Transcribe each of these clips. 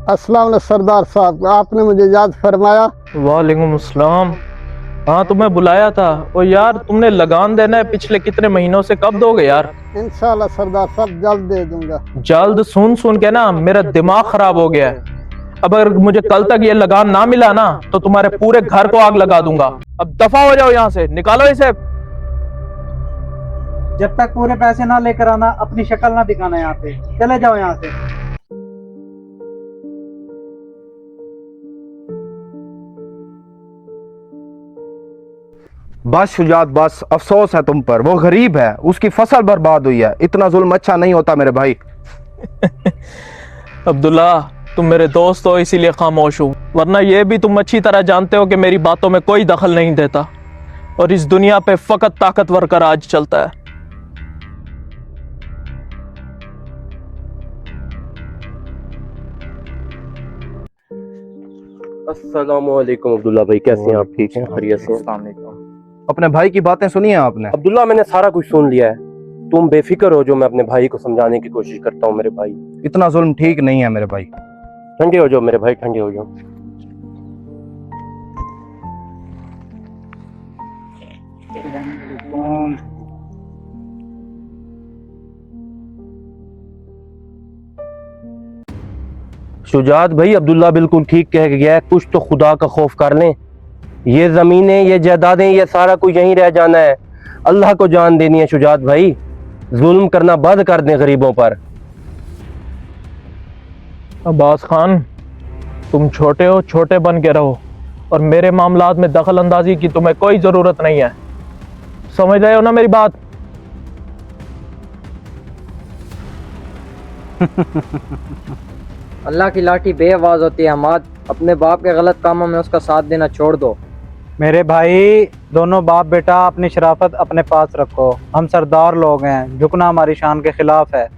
अस्सलाम वालेकुम सरदार साहब, आपने मुझे याद फरमाया। वालेकुम अस्सलाम। हाँ, तुम्हें बुलाया था। ओ यार, तुमने लगान देना है पिछले कितने महीनों से, कब दोगे यार? इंशाल्लाह सरदार साहब जल्द दे दूंगा। जल्द सुन सुन के ना मेरा दिमाग खराब हो गया है। अब अगर मुझे कल तक ये लगान ना मिला ना तो तुम्हारे पूरे घर को आग लगा दूंगा। अब दफा हो जाओ यहाँ से, निकालो इसे। जब तक पूरे पैसे ना लेकर आना, अपनी शक्ल ना दिखाना यहाँ पे। चले जाओ यहाँ से। बस शुजात, बस अफसोस है तुम पर। वो गरीब है, उसकी फसल बर्बाद हुई है। इतना जुल्म अच्छा नहीं होता मेरे भाई। अब्दुल्ला, तुम मेरे दोस्त हो इसीलिए खामोश हूँ, वरना ये भी तुम अच्छी तरह जानते हो कि मेरी बातों में कोई दखल नहीं देता और इस दुनिया पे फकत ताकतवर का राज चलता है। अस्सलामुअलैकुम अब्दुल्ला भाई, कैसे हैं आप? ठीक हैं, खैरियत से हैं? अपने भाई की बातें सुनी है आपने? अब्दुल्ला, मैंने सारा कुछ सुन लिया है। तुम बेफिक्र हो, जो मैं अपने भाई को समझाने की कोशिश करता हूँ। मेरे भाई, इतना जुल्म ठीक नहीं है मेरे भाई। ठंडे हो जाओ मेरे भाई, ठंडे हो जाओ। शुजात भाई, अब्दुल्ला बिल्कुल ठीक कह गया है। कुछ तो खुदा का खौफ कर लें। ये जमीनें, ये जायदादें, ये सारा कुछ यहीं रह जाना है। अल्लाह को जान देनी है शुजात भाई। जुल्म करना बंद कर दें गरीबों पर। अब्बास खान, तुम छोटे हो, छोटे बन के रहो और मेरे मामलात में दखल अंदाजी की तुम्हें कोई जरूरत नहीं है। समझ रहे हो ना मेरी बात? अल्लाह की लाठी बेआवाज होती है हमाद। अपने बाप के गलत कामों में उसका साथ देना छोड़ दो। मेरे भाई, दोनों बाप बेटा अपनी शराफत अपने पास रखो। हम सरदार लोग हैं, झुकना हमारी शान के खिलाफ है।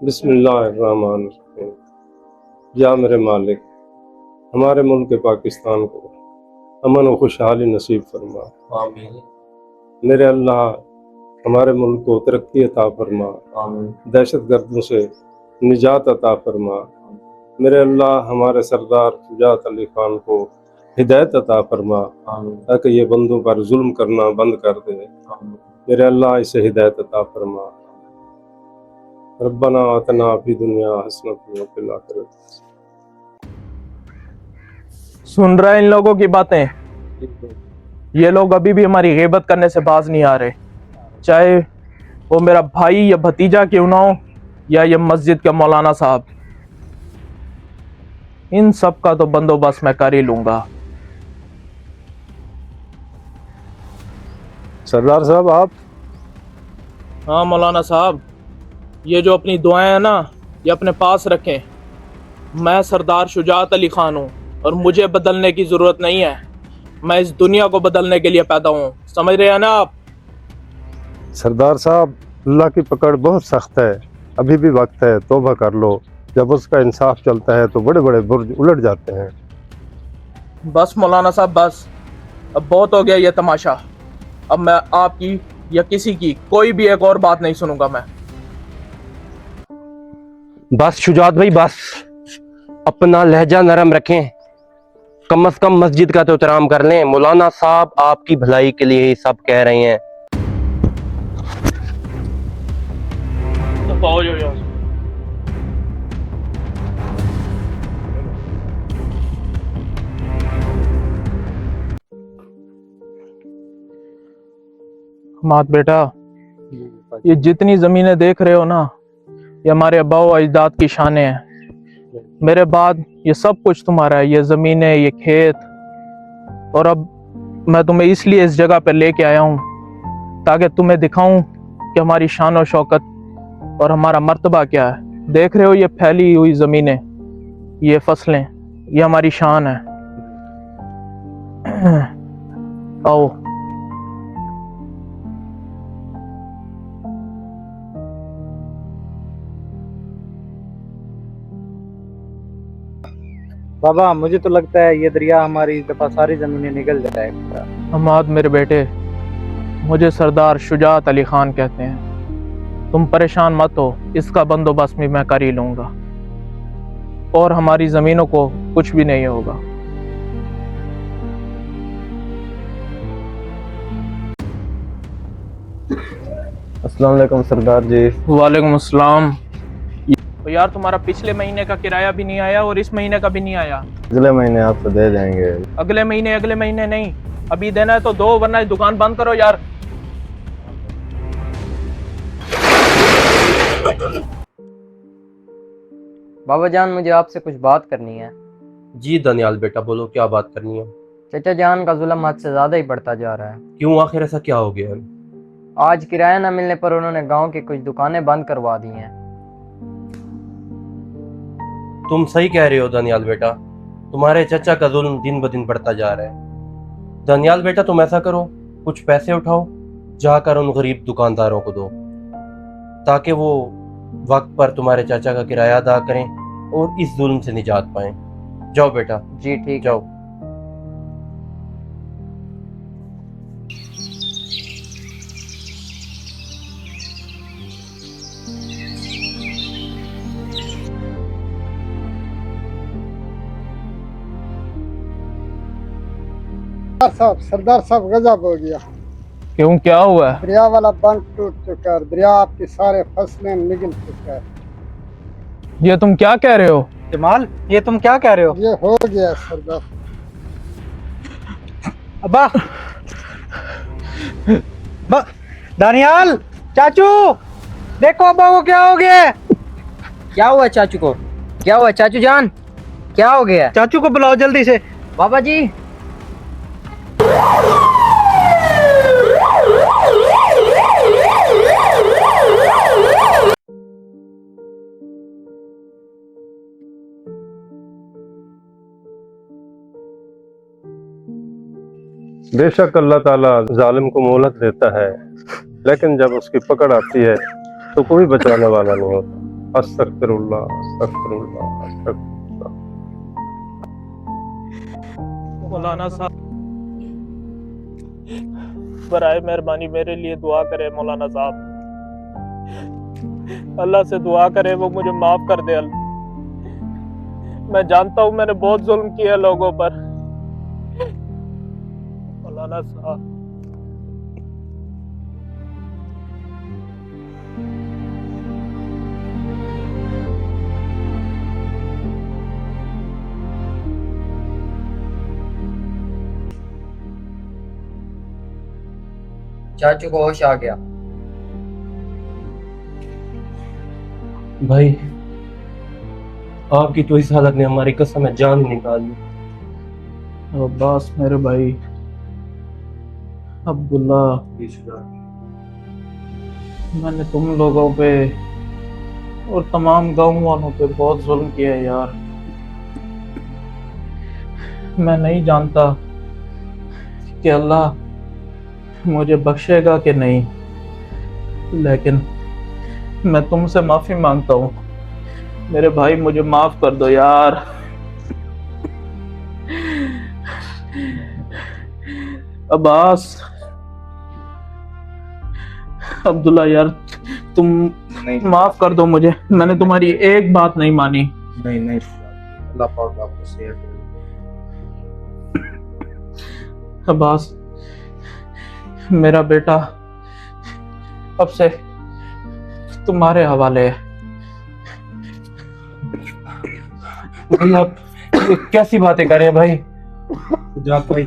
बिस्मिल्लाहिर्रहमानिर्रहीम। या मेरे मालिक, हमारे मुल्क पाकिस्तान को अमन व खुशहाली नसीब फरमा। आमीन। मेरे अल्लाह, हमारे मुल्क को तरक्की अता फरमा। आमीन। दहशत गर्दों से निजात अता फरमा। मेरे अल्लाह, हमारे सरदार शुजात अली खान को हिदायत अता फरमा, ताकि ये बंदों पर जुल्म करना बंद कर दे। मेरे अल्लाह, इसे हिदायत अता फरमा। रब्बना आतना फी दुनिया हसनतन व फिल आखिरत। सुन रहे इन लोगों की बातें? ये लोग अभी भी हमारी गीबत करने से बाज नहीं आ रहे, चाहे वो मेरा भाई या भतीजा क्यों ना हो या ये मस्जिद का मौलाना साहब। इन सब का तो बंदोबस्त मैं कर ही लूंगा। सरदार साहब, आप? हाँ मौलाना साहब, ये जो अपनी दुआएं हैं ना, ये अपने पास रखें। मैं सरदार शुजात अली खान हूँ और मुझे बदलने की ज़रूरत नहीं है। मैं इस दुनिया को बदलने के लिए पैदा हूँ, समझ रहे हैं ना आप? सरदार साहब, अल्लाह की पकड़ बहुत सख्त है। अभी भी वक्त है, तौबा कर लो। जब उसका इंसाफ चलता है तो बड़े बड़े बुर्ज उलट जाते हैं। बस मौलाना साहब, बस अब बहुत हो गया ये तमाशा। अब मैं आपकी या किसी की कोई भी एक और बात नहीं सुनूंगा मैं। बस शुजात भाई, बस अपना लहजा नरम रखें। कम से कम मस्जिद का तो एहतराम कर लें। मौलाना साहब आपकी भलाई के लिए ही सब कह रहे हैं। मात बेटा, ये जितनी जमीनें देख रहे हो ना, ये हमारे अब्बा व अजदाद की शानें हैं। मेरे बाद ये सब कुछ तुम्हारा है, ये ज़मीनें, ये खेत। और अब मैं तुम्हें इसलिए इस जगह पर लेके आया हूँ ताकि तुम्हें दिखाऊं कि हमारी शान और शौकत और हमारा मर्तबा क्या है। देख रहे हो ये फैली हुई ज़मीनें, ये फसलें, ये हमारी शान है। आओ। बाबा मुझे तो लगता है ये दरिया हमारी इस दफा सारी जमीनें निकल जाएगा। हमाद मेरे बेटे, मुझे सरदार शुजात अली खान कहते हैं। तुम परेशान मत हो, इसका बंदोबस्त भी मैं कर ही लूंगा और हमारी जमीनों को कुछ भी नहीं होगा। अस्सलाम वालेकुम सरदार जी। वालेकुम अस्सलाम। तो यार तुम्हारा पिछले महीने का किराया भी नहीं आया और इस महीने का भी नहीं आया। अगले महीने आपको दे देंगे। अगले महीने नहीं, अभी देना है तो दो, वरना इस दुकान बंद करो यार। बाबा जान, मुझे आपसे कुछ बात करनी है। जी दनियाल बेटा, बोलो क्या बात करनी है। चचा जान का जुल्म हद से ज्यादा ही बढ़ता जा रहा है। क्यों, आखिर ऐसा क्या हो गया? आज किराया न मिलने पर उन्होंने गांव की कुछ दुकानें बंद करवा दी हैं। तुम सही कह रहे हो दनियाल बेटा, तुम्हारे चचा का जुल्म दिन ब दिन बढ़ता जा रहा है। दनियाल बेटा तुम ऐसा करो, कुछ पैसे उठाओ, जाकर उन गरीब दुकानदारों को दो, ताकि वो वक्त पर तुम्हारे चाचा का किराया अदा करें और इस जुल्म से निजात पाएं। जाओ बेटा। जी ठीक। जाओ। सरदार साहब गजब हो गया। क्यों, क्या हुआ है? दरिया वाला बंद टूट चुका है, दरिया आपकी सारे फसलें निगल चुका है। ये तुम क्या कह रहे हो? जमाल, ये तुम क्या कह रहे हो? ये हो गया सरदार। अब्बा, दानियाल, चाचू, देखो अब्बा को क्या हो गया है। क्या हुआ चाचू को? क्या हुआ चाचू जान, क्या हो गया? चाचू को बुलाओ जल्दी से। बाबा जी। बेशक अल्लाह ताला जालिम को मोहलत देता है, लेकिन जब उसकी पकड़ आती है तो कोई बचाने वाला नहीं होता। अस्तगफिरुल्लाह, अस्तगफिरुल्लाह, अस्तगफिरुल्लाह। मौलाना साहब, बराए मेहरबानी मेरे लिए दुआ करे। मौलाना साहब, अल्लाह से दुआ करे वो मुझे माफ कर दे। मैं जानता हूँ मैंने बहुत जुल्म किया लोगों पर। मौलाना साहब, चाचू को होश आ गया। भाई, आपकी तो इस हालत ने हमारी कसम है जान ही निकाल दी। अब्बास मेरे भाई, अब्दुल्ला, मैंने तुम लोगों पे और तमाम गांव वालों पे बहुत जुल्म किया है यार। मैं नहीं जानता कि अल्लाह मुझे बख्शेगा कि नहीं, लेकिन मैं तुमसे माफी मांगता हूँ। मेरे भाई मुझे माफ कर दो यार। अब्बास, अब्दुल्ला यार, तुम माफ कर दो मुझे। मैंने तुम्हारी एक बात नहीं मानी। नहीं, अल्लाह पाक आपको सेहत दे। अब्बास, मेरा बेटा अब से तुम्हारे हवाले है। भाई आप कैसी बातें कर रहे हैं भाई? भाई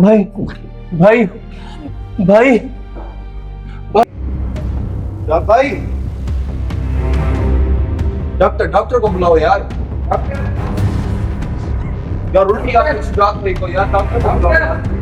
भाई भाई भाई भाई, डॉक्टर को बुलाओ यार। यार उल्टी आ गई, को यार डॉक्टर को बुलाओ यार।